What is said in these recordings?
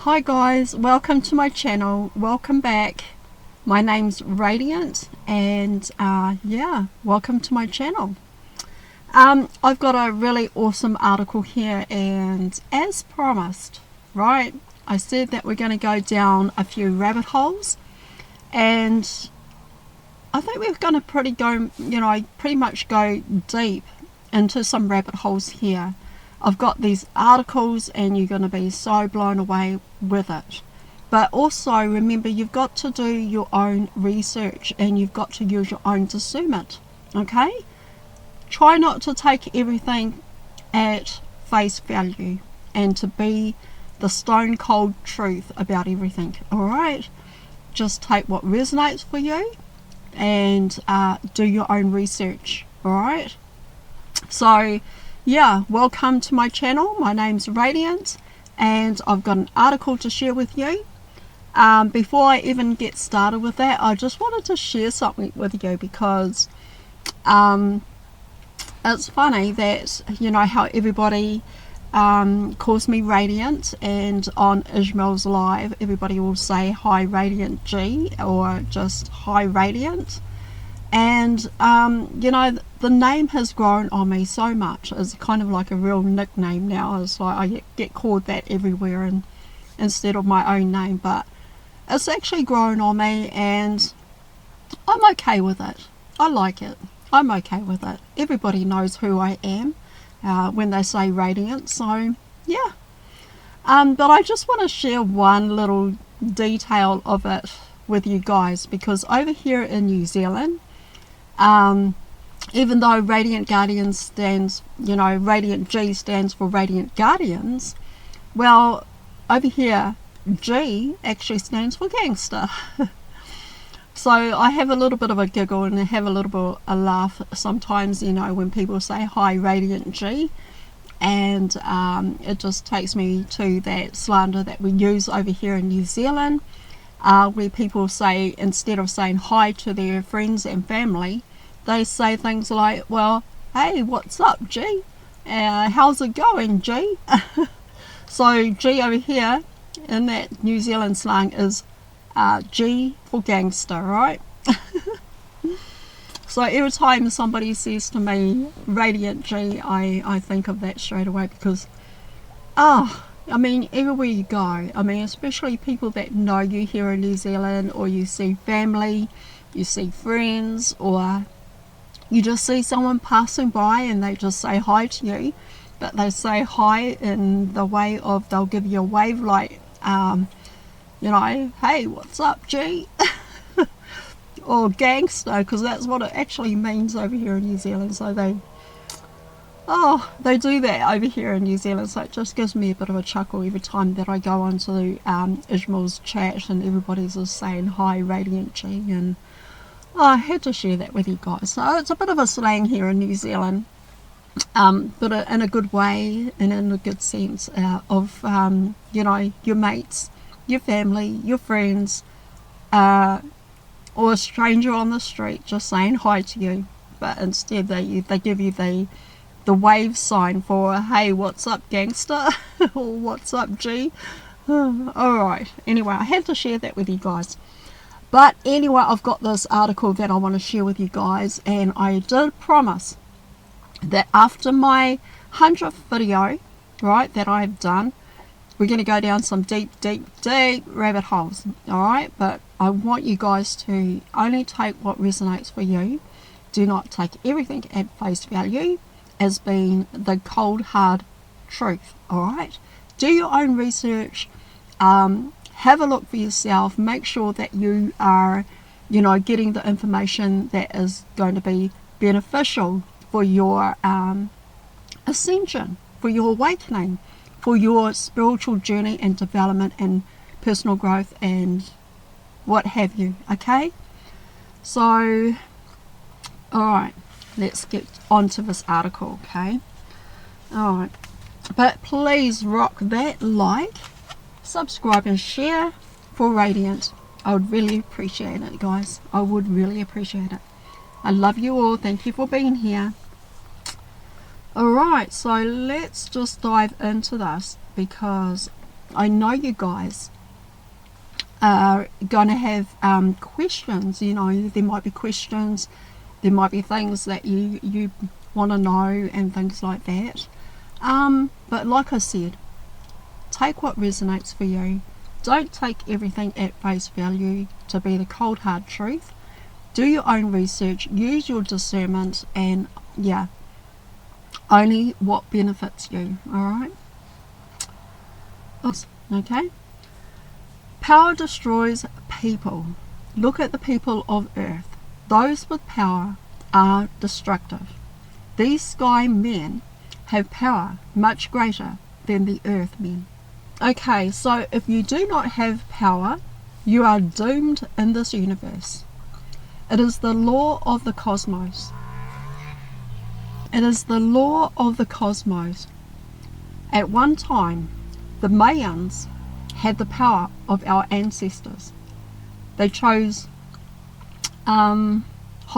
Hi guys, welcome to my channel, welcome back. My name's Radiant and yeah, welcome to my channel. I've got a really awesome article here, and as promised, right, I said that we're going to go down a few rabbit holes, and I think we're going to pretty much go deep into some rabbit holes here. I've got these articles and you're going to be so blown away with it. But also remember, you've got to do your own research and you've got to use your own discernment. Okay? Try not to take everything at face value and to be the stone cold truth about everything. Alright? Just take what resonates for you and do your own research. Alright? So yeah, welcome to my channel. My name's Radiant and I've got an article to share with you. Before I even get started with that, I just wanted to share something with you because it's funny that, you know, how everybody calls me Radiant, and on Ishmael's live everybody will say hi Radiant G or just hi Radiant. And you know, the name has grown on me so much. It's kind of like a real nickname now. It's like I get called that everywhere and instead of my own name, but it's actually grown on me and I'm okay with it. I like it. I'm okay with it. Everybody knows who I am when they say Radiant, so yeah. But I just want to share one little detail of it with you guys, because over here in New Zealand, even though Radiant Guardians stands, you know, Radiant G stands for Radiant Guardians, well, over here G actually stands for gangster. So I have a little bit of a giggle and I have a little bit of a laugh sometimes, you know, when people say hi Radiant G, and it just takes me to that slander that we use over here in New Zealand, where people say, instead of saying hi to their friends and family, they say things like, well, hey, what's up G? How's it going G? So G over here in that New Zealand slang is G for gangster, right? So every time somebody says to me Radiant G, I think of that straight away, because I mean, everywhere you go, I mean, especially people that know you here in New Zealand, or you see family, you see friends, or you just see someone passing by and they just say hi to you, but they say hi in the way of, they'll give you a wave like, you know, hey, what's up G? Or gangster, because that's what it actually means over here in New Zealand. So they do that over here in New Zealand, so it just gives me a bit of a chuckle every time that I go onto Ishmael's chat and everybody's just saying hi Radiant G, and I had to share that with you guys. So it's a bit of a slang here in New Zealand, but in a good way and in a good sense of, you know, your mates, your family, your friends, or a stranger on the street just saying hi to you, but instead they give you the wave sign for, hey, what's up gangster? Or what's up G? Alright, anyway, I had to share that with you guys. But anyway, I've got this article that I want to share with you guys, and I did promise that after my 100th video, right, that I've done, we're going to go down some deep rabbit holes. Alright, but I want you guys to only take what resonates for you. Do not take everything at face value as being the cold hard truth. Alright, do your own research, have a look for yourself, make sure that you are, you know, getting the information that is going to be beneficial for your ascension, for your awakening, for your spiritual journey and development and personal growth and what have you. Okay, so alright, let's get on to this article. Okay, alright, but please rock that like, subscribe and share for Radiant. I would really appreciate it, guys. I would really appreciate it. I love you all. Thank you for being here. Alright, so let's just dive into this, because I know you guys are going to have questions. You know, there might be questions, there might be things that you want to know and things like that. But like I said, take what resonates for you. Don't take everything at face value to be the cold hard truth. Do your own research, use your discernment, and yeah, only what benefits you. Alright? Okay? Power destroys people. Look at the people of Earth. Those with power are destructive. These sky men have power much greater than the Earth men. Okay, so if you do not have power, you are doomed in this universe. It is the law of the cosmos. It is the law of the cosmos. At one time, the Mayans had the power of our ancestors. They chose, hold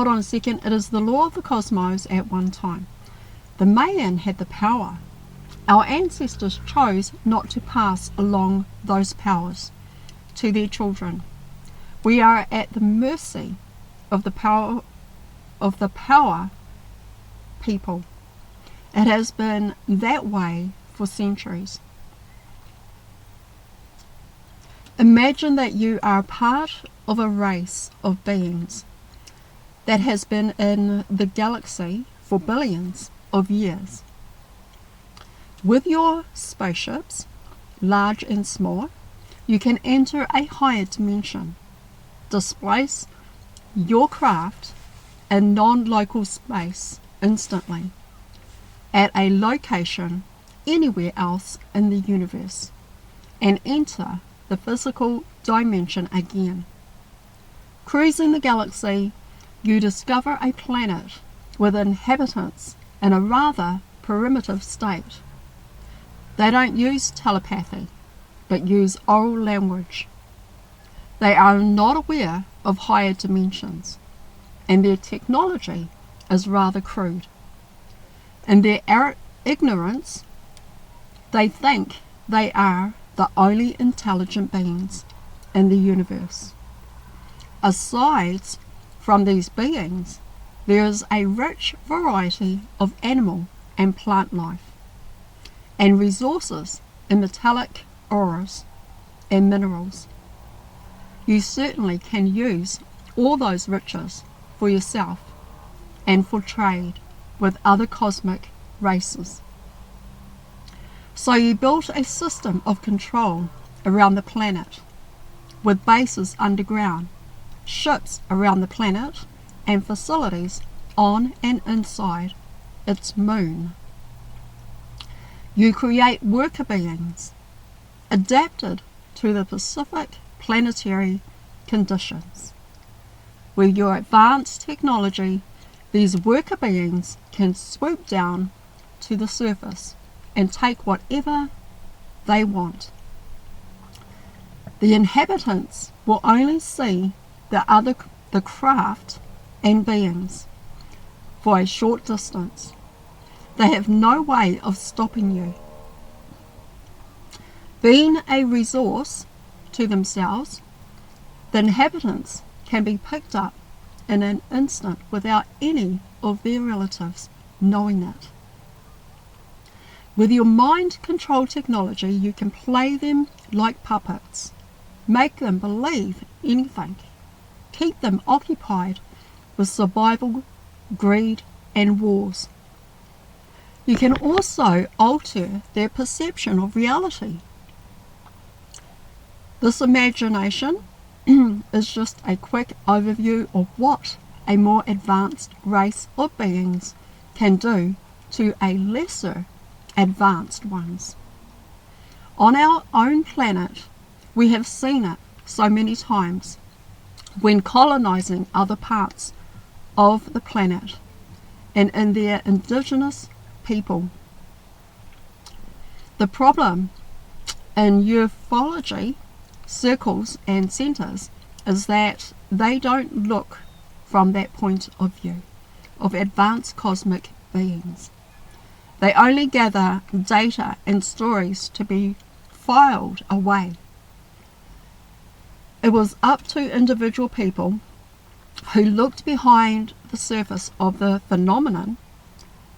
on a second, it is the law of the cosmos at one time. The Mayan had the power. Our ancestors chose not to pass along those powers to their children. We are at the mercy of the power people. It has been that way for centuries. Imagine that you are part of a race of beings that has been in the galaxy for billions of years. With your spaceships, large and small, you can enter a higher dimension, displace your craft in non-local space instantly, at a location anywhere else in the universe, and enter the physical dimension again. Cruising the galaxy, you discover a planet with inhabitants in a rather primitive state. They don't use telepathy, but use oral language. They are not aware of higher dimensions, and their technology is rather crude. In their ignorance, they think they are the only intelligent beings in the universe. Aside from these beings, there is a rich variety of animal and plant life, and resources in metallic ores and minerals. You certainly can use all those riches for yourself and for trade with other cosmic races. So you built a system of control around the planet, with bases underground, ships around the planet, and facilities on and inside its moon. You create worker beings adapted to the specific planetary conditions. With your advanced technology, these worker beings can swoop down to the surface and take whatever they want. The inhabitants will only see the craft and beings for a short distance. They have no way of stopping you. Being a resource to themselves, the inhabitants can be picked up in an instant without any of their relatives knowing it. With your mind control technology, you can play them like puppets, make them believe anything, keep them occupied with survival, greed, and wars. You can also alter their perception of reality. This imagination is just a quick overview of what a more advanced race of beings can do to a lesser advanced ones. On our own planet, we have seen it so many times when colonizing other parts of the planet and in their indigenous people. The problem in ufology circles and centers is that they don't look from that point of view of advanced cosmic beings. They only gather data and stories to be filed away. It was up to individual people who looked behind the surface of the phenomenon,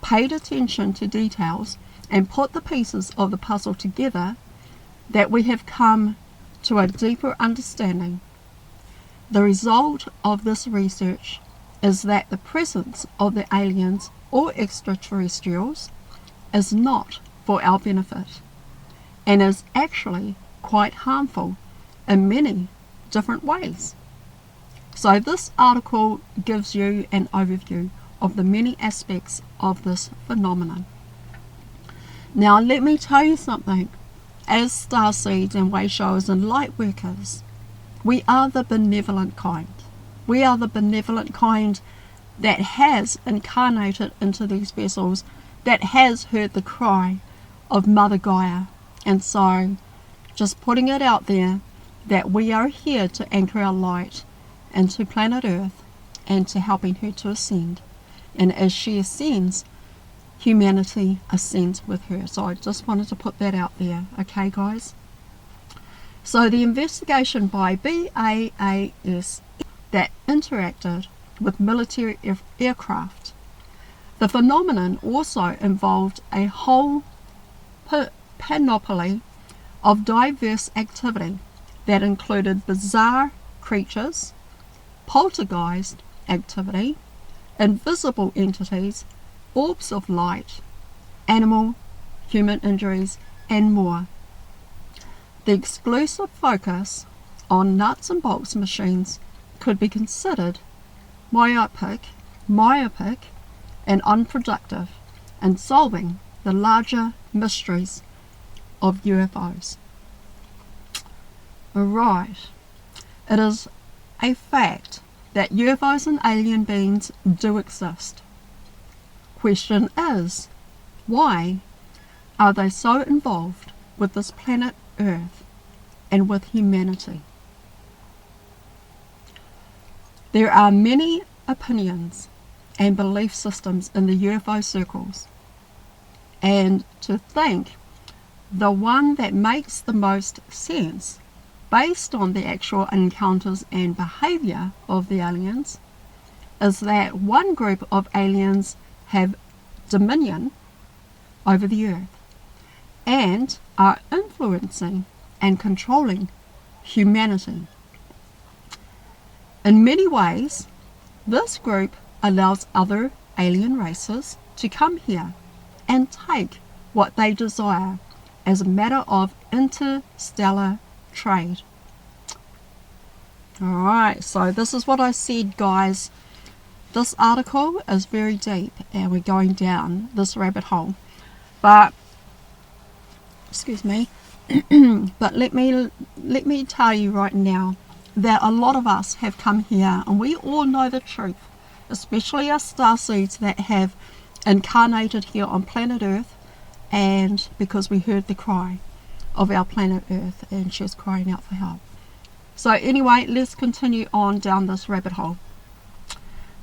paid attention to details, and put the pieces of the puzzle together that we have come to a deeper understanding. The result of this research is that the presence of the aliens or extraterrestrials is not for our benefit and is actually quite harmful in many different ways. So this article gives you an overview of the many aspects of this phenomenon. Now let me tell you something. As starseeds and wayshowers and light workers, we are the benevolent kind. We are the benevolent kind that has incarnated into these vessels, that has heard the cry of Mother Gaia. And so, just putting it out there, that we are here to anchor our light into planet Earth and to helping her to ascend. And as she ascends, humanity ascends with her. So I just wanted to put that out there, okay guys? So the investigation by BAAS that interacted with military aircraft. The phenomenon also involved a whole panoply of diverse activity that included bizarre creatures, poltergeist activity, invisible entities, orbs of light, animal, human injuries, and more. The exclusive focus on nuts and bolts machines could be considered myopic, and unproductive in solving the larger mysteries of UFOs. Alright, it is a fact that UFOs and alien beings do exist. Question is, why are they so involved with this planet Earth and with humanity? There are many opinions and belief systems in the UFO circles, and to think the one that makes the most sense based on the actual encounters and behavior of the aliens is that one group of aliens have dominion over the earth and are influencing and controlling humanity. In many ways, this group allows other alien races to come here and take what they desire as a matter of interstellar trade. Alright, so this is what I said, guys. This article is very deep and we're going down this rabbit hole. But, excuse me, but let me tell you right now that a lot of us have come here and we all know the truth, especially us starseeds that have incarnated here on planet Earth, and because we heard the cry of our planet Earth and she was crying out for help. So anyway, let's continue on down this rabbit hole.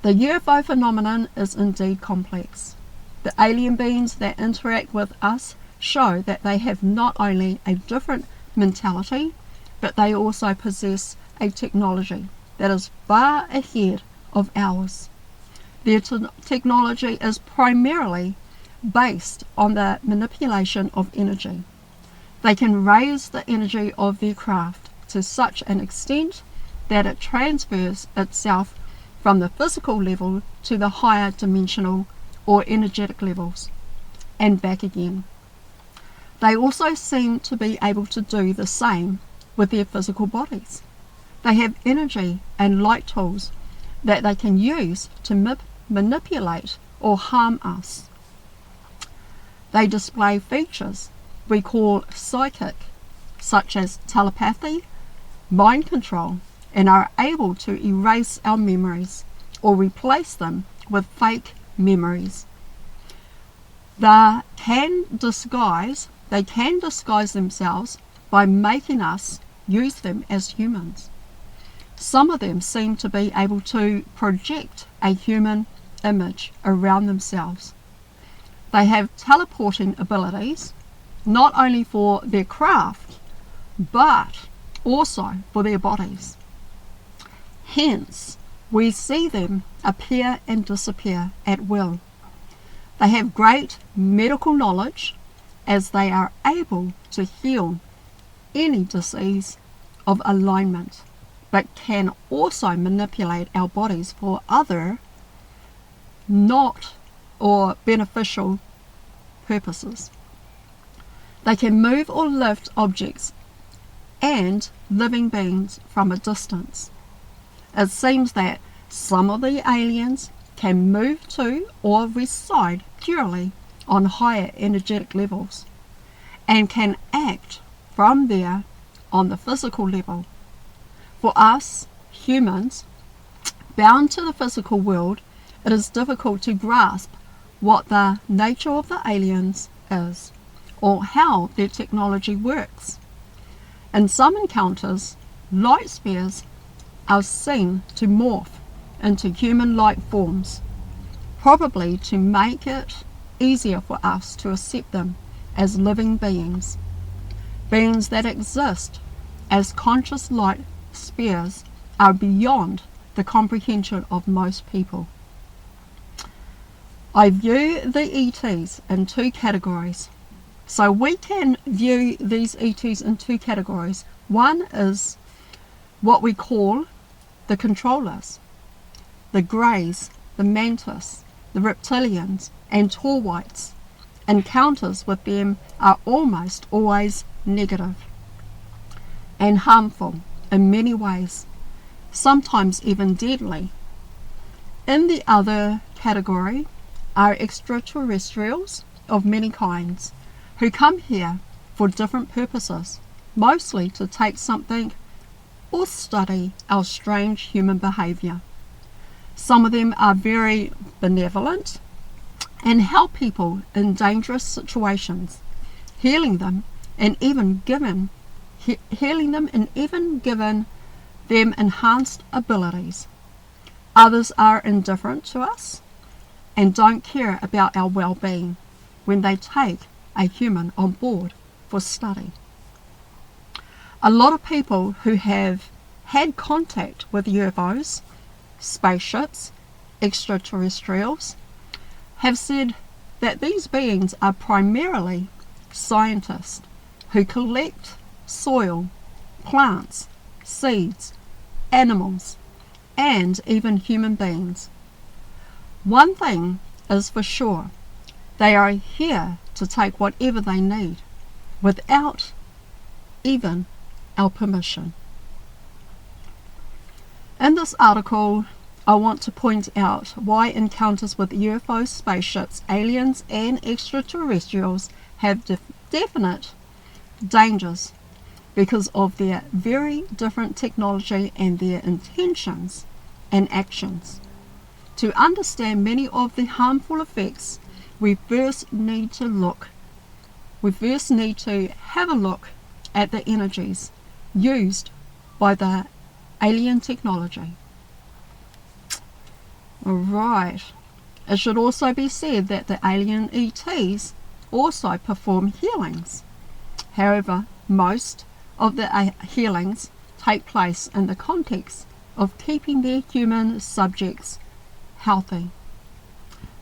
The UFO phenomenon is indeed complex. The alien beings that interact with us show that they have not only a different mentality, but they also possess a technology that is far ahead of ours. Their technology is primarily based on the manipulation of energy. They can raise the energy of their craft to such an extent that it transfers itself from the physical level to the higher dimensional or energetic levels and back again. They also seem to be able to do the same with their physical bodies. They have energy and light tools that they can use to manipulate or harm us. They display features we call psychic, such as telepathy, mind control, and are able to erase our memories or replace them with fake memories. They can disguise themselves by making us use them as humans. Some of them seem to be able to project a human image around themselves. They have teleporting abilities, not only for their craft, but also for their bodies. Hence, we see them appear and disappear at will. They have great medical knowledge, as they are able to heal any disease of alignment, but can also manipulate our bodies for other not or beneficial purposes. They can move or lift objects and living beings from a distance. It seems that some of the aliens can move to or reside purely on higher energetic levels and can act from there on the physical level. For us humans, bound to the physical world, it is difficult to grasp what the nature of the aliens is or how their technology works. In some encounters, light spheres are seen to morph into human-like forms, probably to make it easier for us to accept them as living beings that exist as conscious light spheres are beyond the comprehension of most people. I view the ETs in two categories. So we can view these ETs in two categories. One is what we call the controllers, the greys, the mantis, the reptilians, and tall whites. Encounters with them are almost always negative and harmful in many ways, sometimes even deadly. In the other category are extraterrestrials of many kinds who come here for different purposes, mostly to take something or study our strange human behavior. Some of them are very benevolent and help people in dangerous situations, healing them and even given them enhanced abilities. Others are indifferent to us and don't care about our well-being when they take a human on board for study. A lot of people who have had contact with UFOs, spaceships, extraterrestrials, have said that these beings are primarily scientists who collect soil, plants, seeds, animals, and even human beings. One thing is for sure, they are here to take whatever they need without even our permission. In this article, I want to point out why encounters with UFO spaceships, aliens, and extraterrestrials have definite dangers because of their very different technology and their intentions and actions. To understand many of the harmful effects, we first need to have a look at the energies used by the alien technology. Alright, it should also be said that the alien ETs also perform healings. However, most of the healings take place in the context of keeping their human subjects healthy.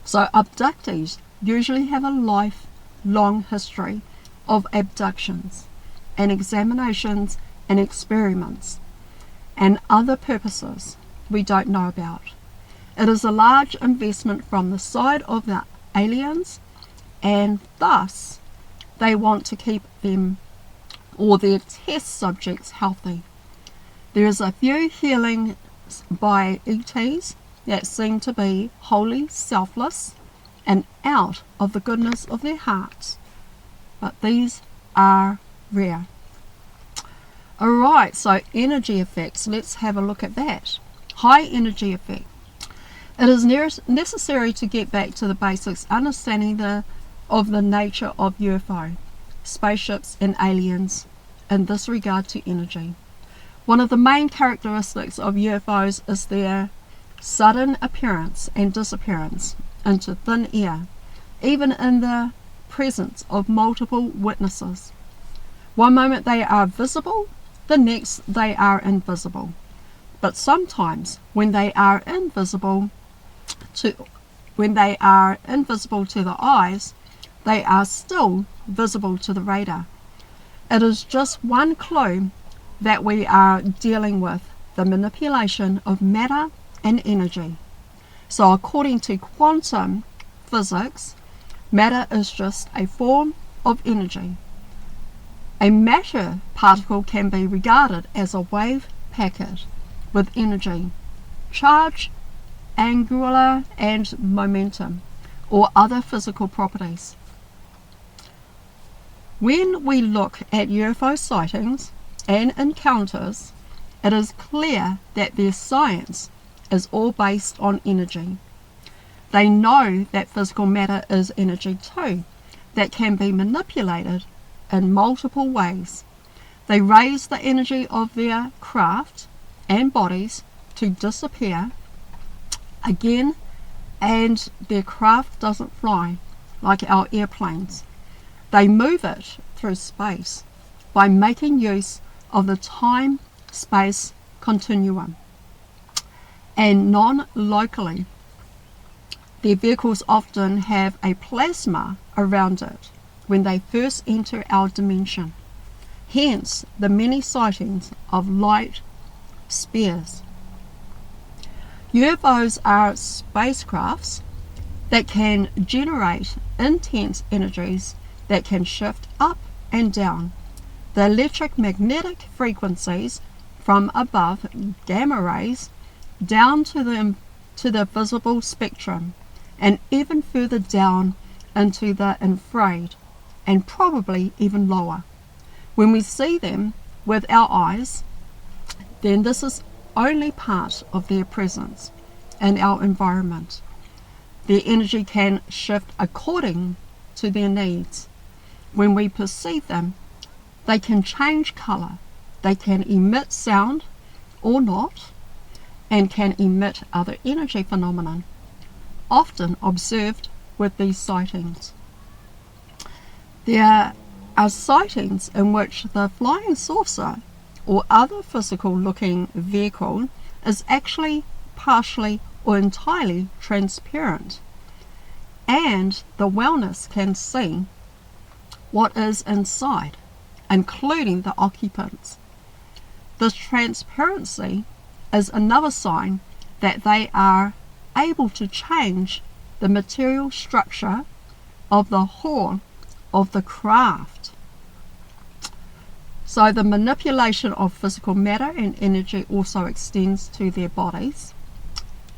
So abductees usually have a lifelong history of abductions and examinations and experiments and other purposes we don't know about. It is a large investment from the side of the aliens, and thus they want to keep them or their test subjects healthy. There is a few healings by ETs that seem to be wholly selfless and out of the goodness of their hearts, but these are rare. Alright, so energy effects, let's have a look at that. High energy effect. It is necessary to get back to the basics, understanding of the nature of UFO, spaceships and aliens in this regard to energy. One of the main characteristics of UFOs is their sudden appearance and disappearance into thin air, even in the presence of multiple witnesses. One moment they are visible, the next they are invisible. But sometimes when they are invisible to the eyes, they are still visible to the radar. It is just one clue that we are dealing with the manipulation of matter and energy. So according to quantum physics, matter is just a form of energy. A matter particle can be regarded as a wave packet with energy, charge, angular and momentum, or other physical properties. When we look at UFO sightings and encounters, it is clear that their science is all based on energy. They know that physical matter is energy too, that can be manipulated in multiple ways. They raise the energy of their craft and bodies to disappear again, and their craft doesn't fly like our airplanes. They move it through space by making use of the time-space continuum and non-locally. Their vehicles often have a plasma around it when they first enter our dimension. Hence the many sightings of light spears. UFOs are spacecrafts that can generate intense energies that can shift up and down. The electromagnetic frequencies from above, gamma rays, down to the visible spectrum, and even further down into the infrared, and probably even lower. When we see them with our eyes, then this is only part of their presence in our environment. Their energy can shift according to their needs. When we perceive them, they can change color, they can emit sound or not, and can emit other energy phenomena, often observed with these sightings. There are sightings in which the flying saucer or other physical looking vehicle is actually partially or entirely transparent, and the witness can see what is inside, including the occupants. This transparency is another sign that they are able to change the material structure of the hull of the craft. So the manipulation of physical matter and energy also extends to their bodies.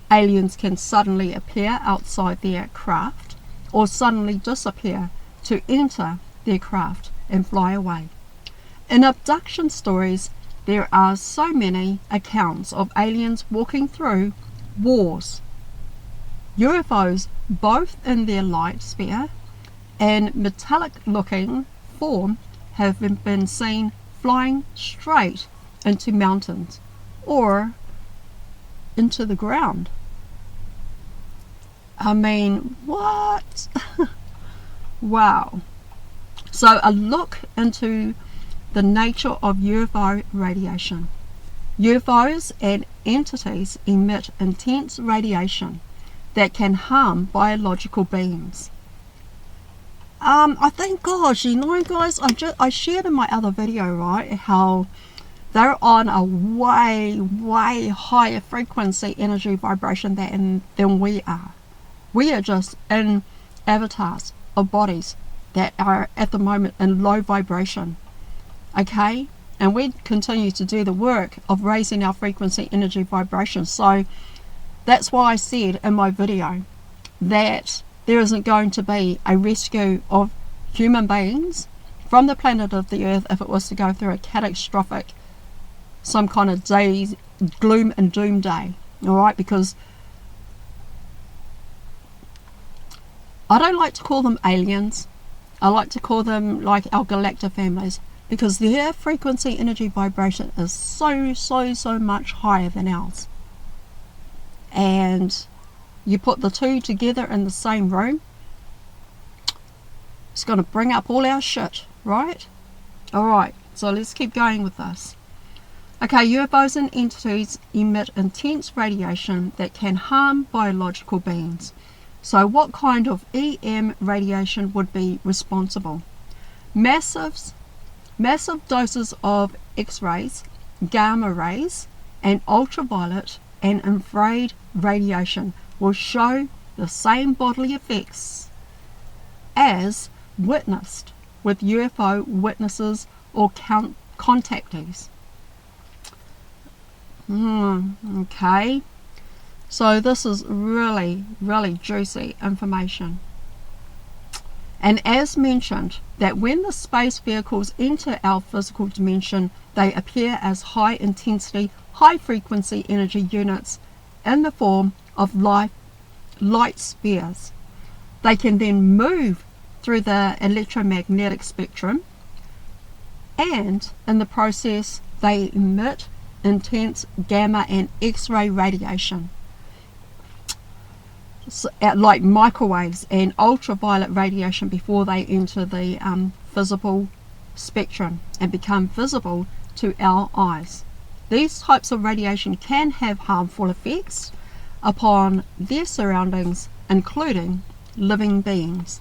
Aliens can suddenly appear outside their craft or suddenly disappear to enter their craft and fly away. In abduction stories, there are so many accounts of aliens walking through walls. UFOs, both in their light sphere and metallic looking form, have been seen flying straight into mountains or into the ground. I mean, what? Wow. So a look into the nature of UFO radiation. UFOs and entities emit intense radiation that can harm biological beings. I think, gosh, you know, guys, I shared in my other video, right, how they're on a way, way higher frequency energy vibration than we are. We are just in avatars of bodies that are at the moment in low vibration. Okay? And we continue to do the work of raising our frequency energy vibration. So that's why I said in my video that there isn't going to be a rescue of human beings from the planet of the Earth if it was to go through a catastrophic, some kind of day, gloom and doom day. Alright? Because I don't like to call them aliens. I like to call them like our galactic families, because their frequency energy vibration is so much higher than ours. And you put the two together in the same room, it's going to bring up all our shit, right? Alright, so let's keep going with this. Okay, UFOs and entities emit intense radiation that can harm biological beings. So what kind of EM radiation would be responsible? Massive doses of X-rays, gamma rays, and ultraviolet and infrared radiation will show the same bodily effects as witnessed with UFO witnesses or contactees. Okay, so this is really juicy information. And as mentioned, that when the space vehicles enter our physical dimension, they appear as high intensity, high frequency energy units in the form of light spheres. They can then move through the electromagnetic spectrum, and in the process they emit intense gamma and X-ray radiation, like microwaves and ultraviolet radiation, before they enter the visible spectrum and become visible to our eyes. These types of radiation can have harmful effects upon their surroundings, including living beings.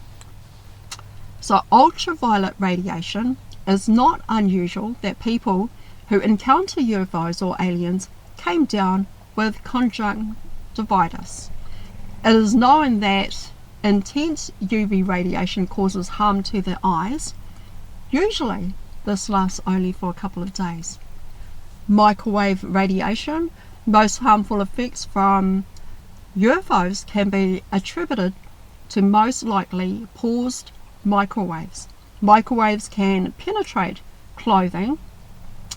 So ultraviolet radiation is not unusual that people who encounter UFOs or aliens came down with conjunctivitis. It is known that intense UV radiation causes harm to the eyes. Usually this lasts only for a couple of days. Microwave radiation, most harmful effects from UFOs can be attributed to most likely paused microwaves. Microwaves can penetrate clothing,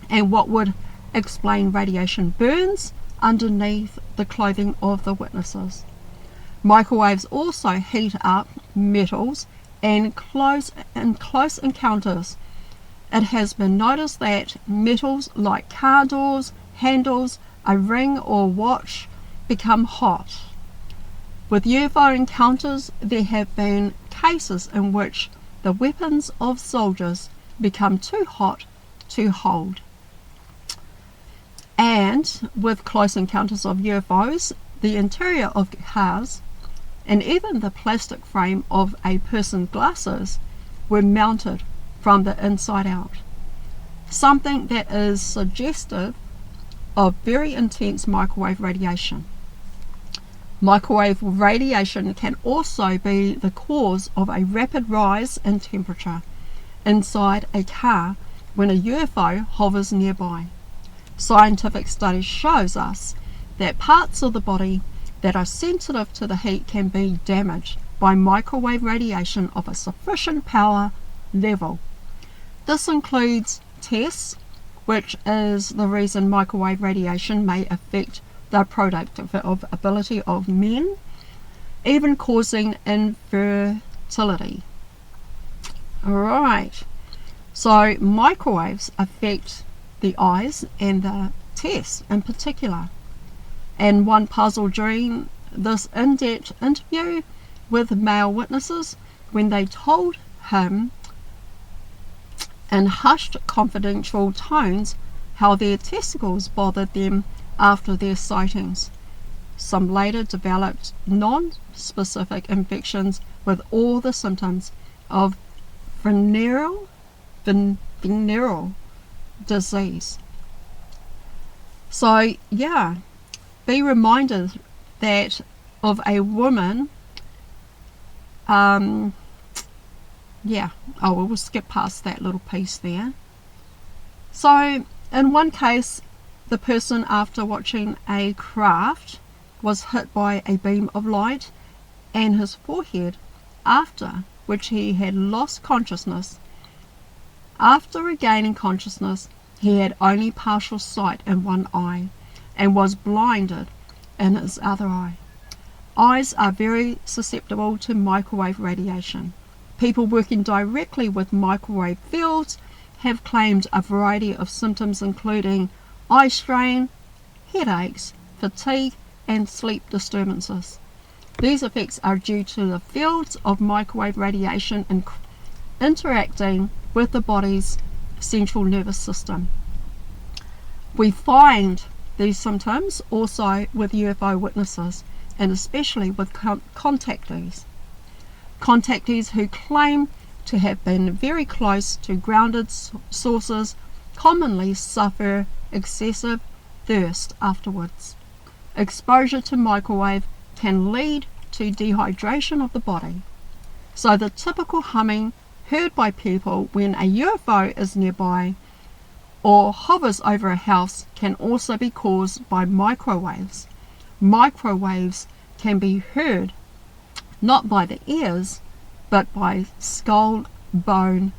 and what would explain radiation burns underneath the clothing of the witnesses. Microwaves also heat up metals, and in close encounters it has been noticed that metals like car doors, handles, a ring or watch become hot. With UFO encounters, there have been cases in which the weapons of soldiers become too hot to hold. And with close encounters of UFOs, the interior of cars and even the plastic frame of a person's glasses were melted from the inside out, something that is suggestive of very intense microwave radiation. Microwave radiation can also be the cause of a rapid rise in temperature inside a car when a UFO hovers nearby. Scientific studies shows us that parts of the body that are sensitive to the heat can be damaged by microwave radiation of a sufficient power level. This includes tests, which is the reason microwave radiation may affect the productive ability of men, even causing infertility. Alright, so microwaves affect the eyes and the tests in particular. And one puzzle during this in-depth interview with male witnesses, when they told him in hushed confidential tones how their testicles bothered them after their sightings. Some later developed non-specific infections with all the symptoms of venereal disease. So yeah, be reminded that of a woman, we'll skip past that little piece there. So in one case, the person, after watching a craft, was hit by a beam of light and his forehead, after which he had lost consciousness. After regaining consciousness, he had only partial sight in one eye and was blinded in his other eye. Eyes are very susceptible to microwave radiation. People working directly with microwave fields have claimed a variety of symptoms, including eye strain, headaches, fatigue, and sleep disturbances. These effects are due to the fields of microwave radiation interacting with the body's central nervous system. We find these symptoms also with UFO witnesses, and especially with contactees. Contactees who claim to have been very close to grounded sources commonly suffer excessive thirst afterwards. Exposure to microwave can lead to dehydration of the body. So the typical humming heard by people when a UFO is nearby or hovers over a house can also be caused by microwaves. Microwaves can be heard not by the ears, but by skull bone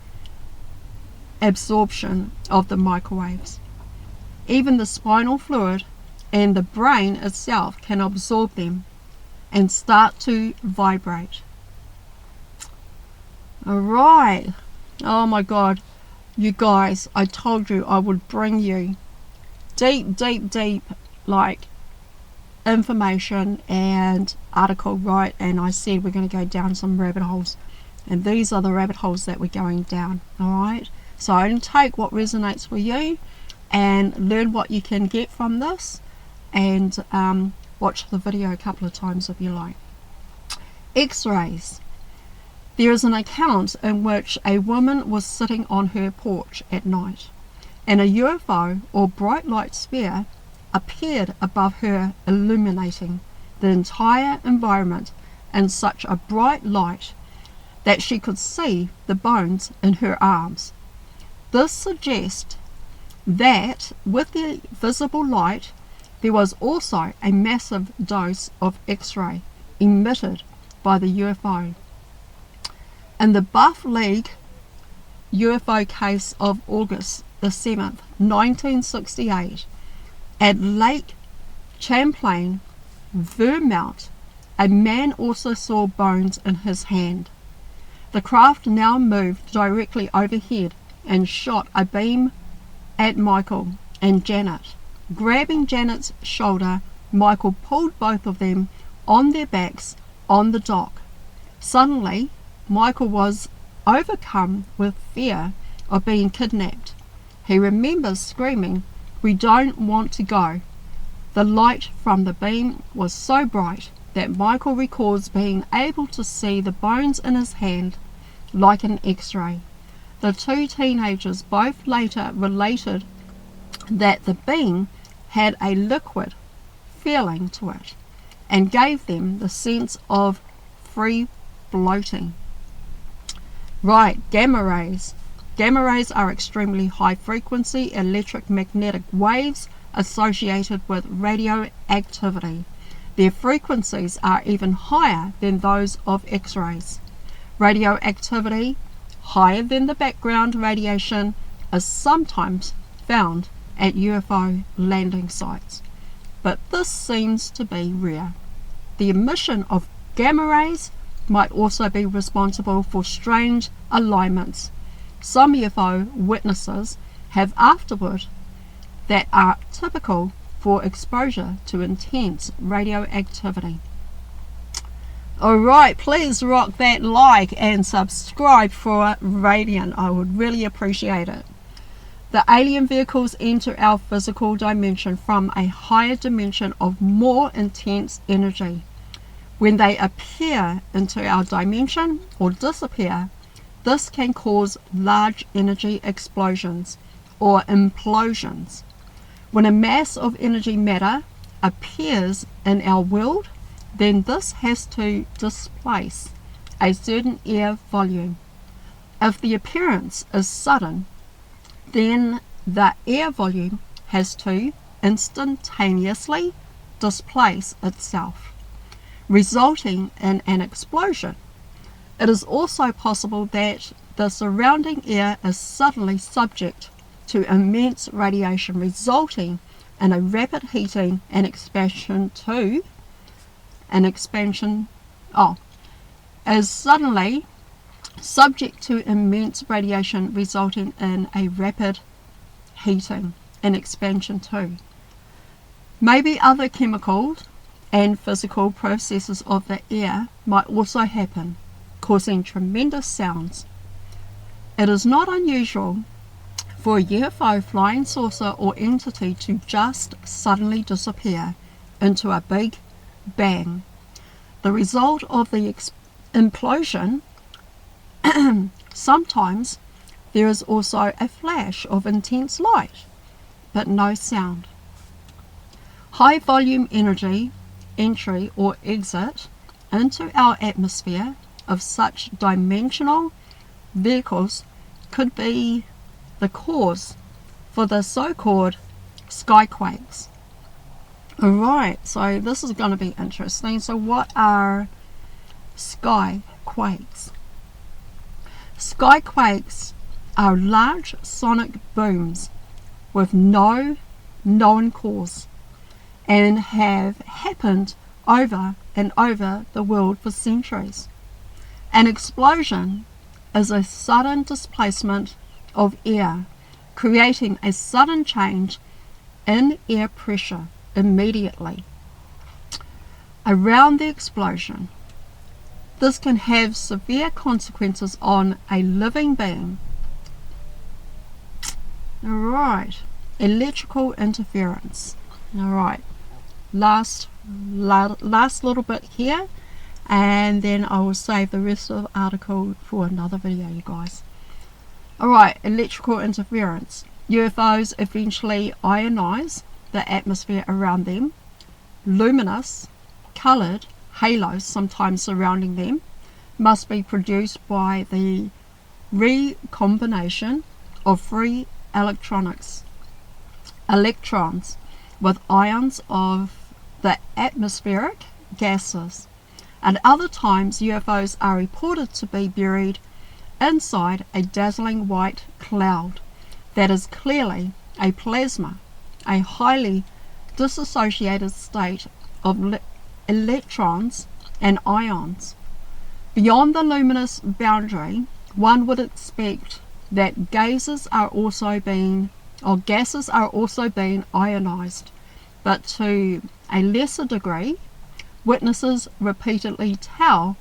absorption of the microwaves. Even the spinal fluid and the brain itself can absorb them and start to vibrate. Alright, oh my god, you guys, I told you I would bring you deep like information and article, right? And I said we're going to go down some rabbit holes, and these are the rabbit holes that we're going down. Alright, so only take what resonates with you and learn what you can get from this, and watch the video a couple of times if you like. X-rays. There is an account in which a woman was sitting on her porch at night, and a UFO or bright light sphere appeared above her, illuminating the entire environment in such a bright light that she could see the bones in her arms. This suggests that with the visible light there was also a massive dose of X-ray emitted by the UFO. In the Buff League UFO case of August the 7th, 1968, at Lake Champlain, Vermont, a man also saw bones in his hand. The craft now moved directly overhead and shot a beam at Michael and Janet. Grabbing Janet's shoulder, Michael pulled both of them on their backs on the dock. Suddenly, Michael was overcome with fear of being kidnapped. He remembers screaming, "We don't want to go." The light from the beam was so bright that Michael recalls being able to see the bones in his hand like an X-ray. The two teenagers both later related that the beam had a liquid feeling to it and gave them the sense of free floating. Right, gamma rays. Gamma rays are extremely high frequency electromagnetic waves associated with radioactivity. Their frequencies are even higher than those of X-rays. Radioactivity higher than the background radiation is sometimes found at UFO landing sites, but this seems to be rare. The emission of gamma rays might also be responsible for strange alignments. Some UFO witnesses have afterward that are typical for exposure to intense radioactivity. Alright, please rock that like and subscribe for Radiant. I would really appreciate it. The alien vehicles enter our physical dimension from a higher dimension of more intense energy. When they appear into our dimension or disappear, this can cause large energy explosions or implosions. When a mass of energy matter appears in our world, then this has to displace a certain air volume. If the appearance is sudden, then the air volume has to instantaneously displace itself, resulting in an explosion. It is also possible that the surrounding air is suddenly subject to immense radiation, resulting in a rapid heating and expansion is suddenly subject to immense radiation, resulting in a rapid heating and expansion too. Maybe other chemicals and physical processes of the air might also happen, causing tremendous sounds. It is not unusual for a UFO, flying saucer, or entity to just suddenly disappear into a big bang. The result of the implosion, sometimes there is also a flash of intense light, but no sound. High volume energy entry or exit into our atmosphere of such dimensional vehicles could be the cause for the so-called skyquakes. Alright, so this is going to be interesting. So what are skyquakes? Skyquakes are large sonic booms with no known cause and have happened over and over the world for centuries. An explosion is a sudden displacement of air, creating a sudden change in air pressure immediately around the explosion. This can have severe consequences on a living being. Alright, electrical interference. Alright, last little bit here, and then I will save the rest of the article for another video, you guys. Alright, electrical interference. UFOs eventually ionize the atmosphere around them. Luminous, coloured halos, sometimes surrounding them, must be produced by the recombination of free electrons with ions of the atmospheric gases. At other times, UFOs are reported to be buried inside a dazzling white cloud that is clearly a plasma, a highly dissociated state of electrons and ions. Beyond the luminous boundary, one would expect that gases are also being ionized, but to a lesser degree. Witnesses repeatedly tell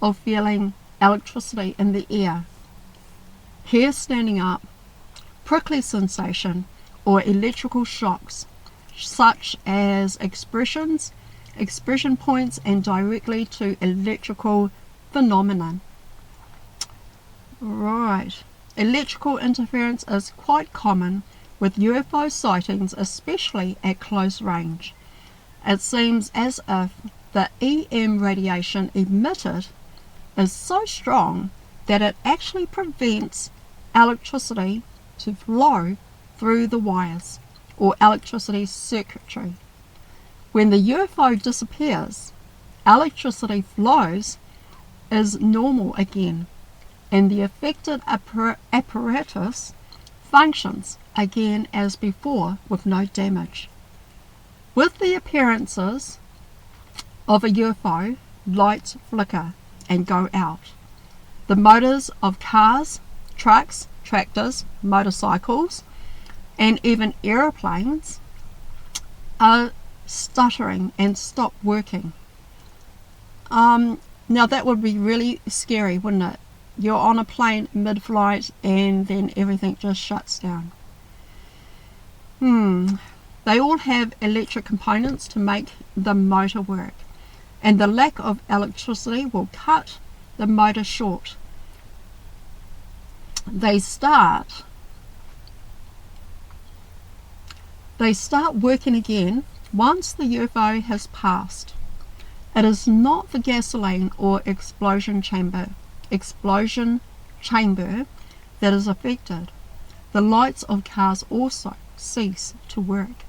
of feeling electricity in the air, hair standing up, prickly sensation, or electrical shocks, such as expression points and directly to electrical phenomenon. Right. Electrical interference is quite common with UFO sightings, especially at close range. It seems as if the EM radiation emitted is so strong that it actually prevents electricity to flow through the wires or electricity circuitry. When the UFO disappears, electricity flows is normal again, and the affected apparatus functions again as before with no damage. With the appearances of a UFO, lights flicker and go out. The motors of cars, trucks, tractors, motorcycles, and even aeroplanes are stuttering and stop working. Now that would be really scary, wouldn't it? You're on a plane mid-flight and then everything just shuts down. They all have electric components to make the motor work, and the lack of electricity will cut the motor short. They start working again once the UFO has passed. It is not the gasoline or explosion chamber that is affected. The lights of cars also cease to work.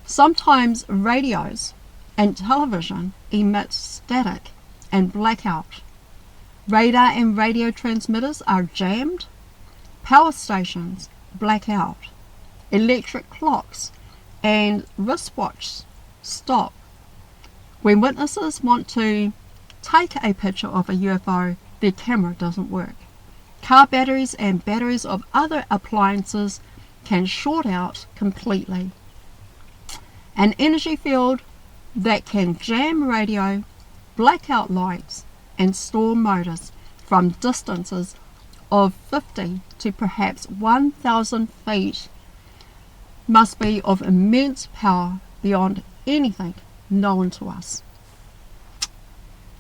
Sometimes radios and television emit static and blackout. Radar and radio transmitters are jammed. Power stations black out. Electric clocks and wristwatches stop. When witnesses want to take a picture of a UFO, their camera doesn't work. Car batteries and batteries of other appliances can short out completely. An energy field that can jam radio, black out lights, and stall motors from distances of 50 to perhaps 1,000 feet must be of immense power beyond anything known to us.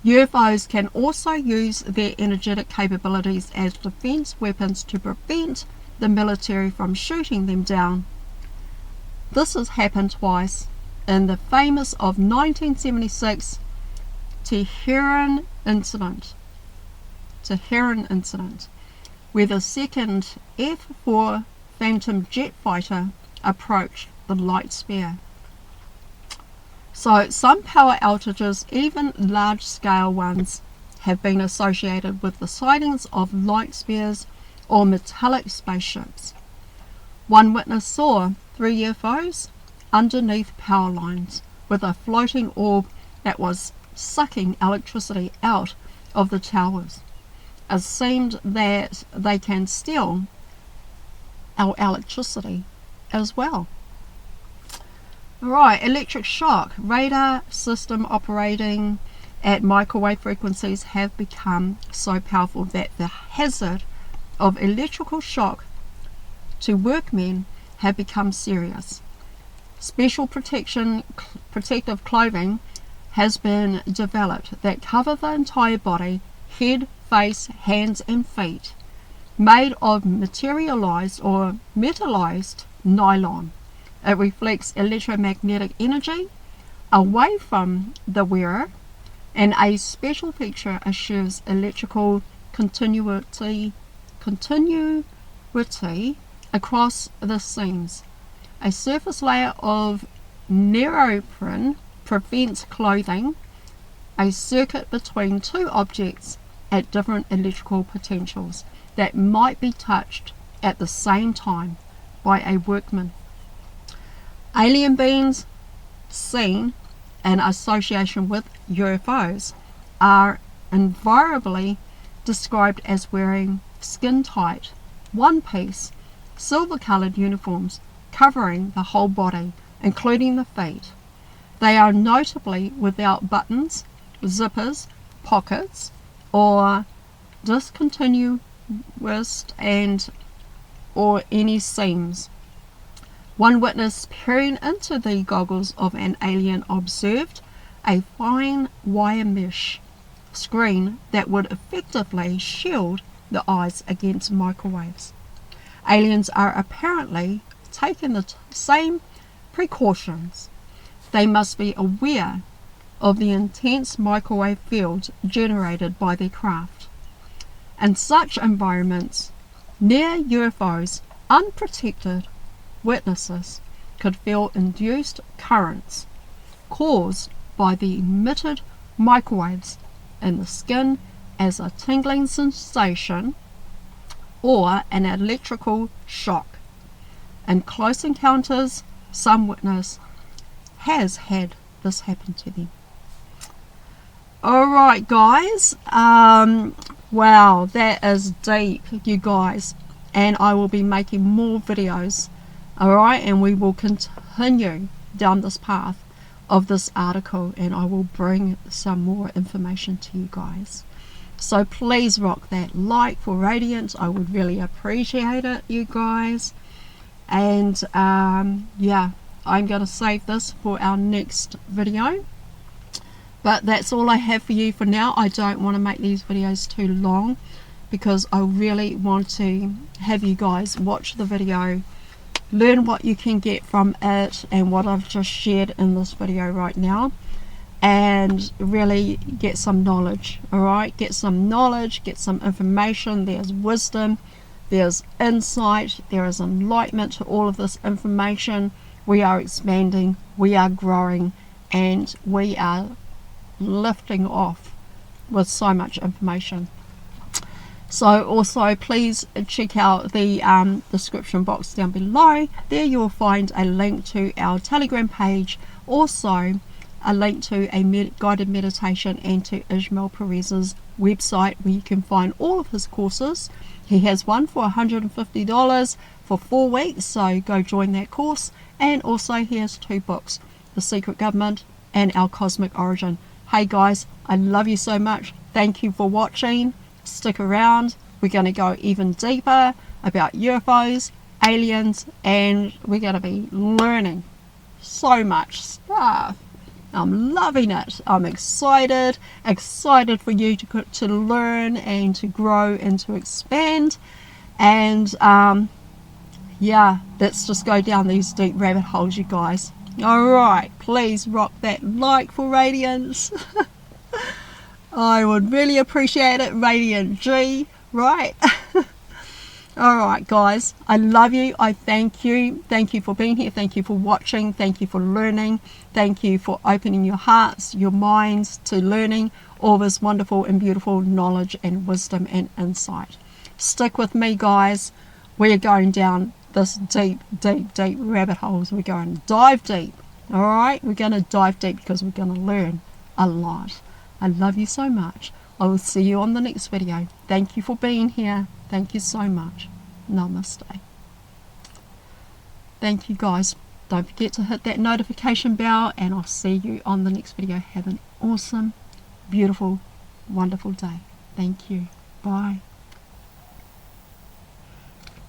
UFOs can also use their energetic capabilities as defense weapons to prevent the military from shooting them down. This has happened twice in the famous of 1976 Tehran incident, where the second F-4 Phantom jet fighter approached the light sphere. So some power outages, even large-scale ones, have been associated with the sightings of light spheres or metallic spaceships. One witness saw 3 UFOs underneath power lines with a floating orb that was sucking electricity out of the towers. It seemed that they can steal our electricity as well. Alright, electric shock. Radar system operating at microwave frequencies have become so powerful that the hazard of electrical shock to workmen have become serious. Special protective clothing has been developed that cover the entire body, head, face, hands and feet, made of materialized or metallized nylon. It reflects electromagnetic energy away from the wearer, and a special feature assures electrical continuity across the seams. A surface layer of neoprene prevents clothing a circuit between 2 objects at different electrical potentials that might be touched at the same time by a workman. Alien beings seen in association with UFOs are invariably described as wearing skin-tight, one-piece, silver-colored uniforms covering the whole body, including the feet. They are notably without buttons, zippers, pockets, or discontinuous or any seams. One witness peering into the goggles of an alien observed a fine wire mesh screen that would effectively shield the eyes against microwaves. Aliens are apparently taking the same precautions. They must be aware of the intense microwave fields generated by their craft. In such environments, near UFOs, unprotected witnesses could feel induced currents caused by the emitted microwaves in the skin as a tingling sensation or an electrical shock. In close encounters, some witness has had this happen to them. Alright guys, wow, that is deep, you guys, and I will be making more videos. Alright, and we will continue down this path of this article, and I will bring some more information to you guys. So please rock that like for Radiant. I would really appreciate it, you guys. And yeah, I'm going to save this for our next video. But that's all I have for you for now. I don't want to make these videos too long because I really want to have you guys watch the video, learn what you can get from it and what I've just shared in this video right now, and really get some knowledge. Alright, get some knowledge, get some information. There's wisdom, there's insight, there is enlightenment to all of this information. We are expanding, we are growing, and we are lifting off with so much information. So also please check out the description box down below. There you will find a link to our Telegram page, also a link to a guided meditation, and to Ismail Perez's website where you can find all of his courses. He has one for $150 for 4 weeks, so go join that course. And also he has 2 books, The Secret Government and Our Cosmic Origin. Hey guys, I love you so much. Thank you for watching. Stick around. We're going to go even deeper about UFOs, aliens, and we're going to be learning so much stuff. I'm loving it. I'm excited for you to learn and to grow and to expand. And yeah, let's just go down these deep rabbit holes, you guys. Alright, please rock that like for Radiance. I would really appreciate it, Radiant G, right? Alright guys, I love you, I thank you. Thank you for being here, thank you for watching, thank you for learning, thank you for opening your hearts, your minds to learning all this wonderful and beautiful knowledge and wisdom and insight. Stick with me guys, we're going down this deep rabbit holes. We're going to dive deep. Alright, we're going to dive deep because we're going to learn a lot. I love you so much. I will see you on the next video. Thank you for being here. Thank you so much. Namaste. Thank you guys. Don't forget to hit that notification bell and I'll see you on the next video. Have an awesome, beautiful, wonderful day. Thank you. Bye.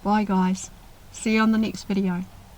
Bye guys. See you on the next video.